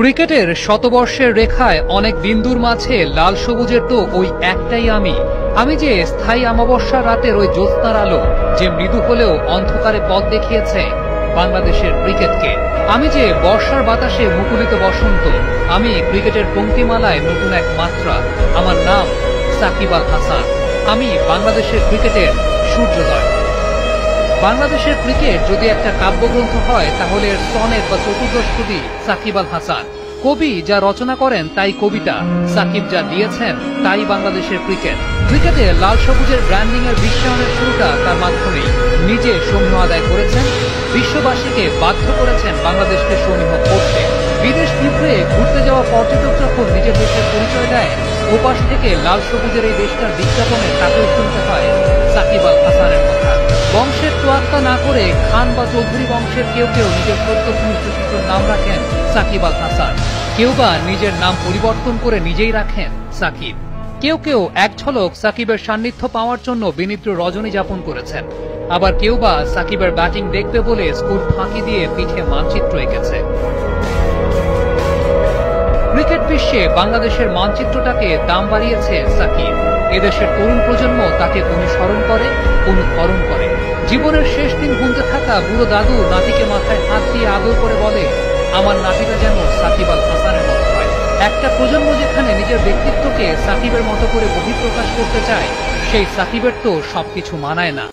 ক্রিকেটের শতবর্ষের রেখায় অনেক বিন্দুর মাঝে লাল সবুজের তো ওই একটাই আমি যে স্থায়ী অমাবস্যার রাতের ওই জ্যোৎস্নার আলো, যে মৃদু হলেও অন্ধকারে পথ দেখিয়েছে বাংলাদেশের ক্রিকেটকে। আমি যে বর্ষার বাতাসে মুকুলিত বসন্ত, আমি ক্রিকেটের পংক্তিমালায় নতুন এক মাত্রা। আমার নাম সাকিব আল হাসান। আমি বাংলাদেশের ক্রিকেটের সূর্যোদয়। বাংলাদেশের ক্রিকেট যদি একটা কাব্যগ্রন্থ হয়, তাহলে এর সনেট বা চতুর্দশপদী সাকিব আল হাসান। কবি যা রচনা করেন তাই কবিতা, সাকিব যা দিয়েছেন তাই বাংলাদেশের ক্রিকেট। ক্রিকেটে লাল সবুজের ব্র্যান্ডিং এর বিশ্বায়নের শুরুটা তার মাধ্যমেই। নিজে সমীহ আদায় করেছেন, বিশ্ববাসীকে বাধ্য করেছেন বাংলাদেশকে সমীহ করতে। বিদেশ বিভ্রে ঘুরতে যাওয়া পর্যটক যখন নিজের দেশের পরিচয় দেয়, ওপাশ থেকে লাল সবুজের এই দেশটার বিজ্ঞাপনে তাকেও শুনতে হয় সাকিব আল হাসানের কথা। বংশের তোয়াক্কা না করে খান বা চৌধুরী বংশের কেউ কেউ নিজের সত্যনিষ্ঠ শিশুর নাম রাখেন সাকিব আল হাসান। কেউ বা নিজের নাম পরিবর্তন করে নিজেই রাখেন সাকিব। কেউ কেউ এক ঝলক সাকিবের সান্নিধ্য পাওয়ার জন্য বিনিদ্র রজনী যাপন করেছেন। আবার কেউ বা সাকিবের ব্যাটিং দেখবে বলে স্কুল ফাঁকি দিয়ে পিঠে মানচিত্র এঁকেছে। ক্রিকেট বিশ্বে বাংলাদেশের মানচিত্রটাকে দাম বাড়িয়েছে সাকিব। এদেশের তরুণ প্রজন্ম তাকে অনুসরণ করে, অনুকরণ করে। জীবনের শেষ দিন গুনতে থাকা বুড়ো দাদু নাতিকে মাথায় হাত দিয়ে আদর করে বলে, আমার নাতিটা যেন সাকিব আল হাসানের মতো হয়। একটা প্রজন্ম যেখানে নিজের ব্যক্তিত্বকে সাকিবের মতো করে বহিঃপ্রকাশ করতে চায়, সেই সাকিবের তো সবকিছু মানায় না।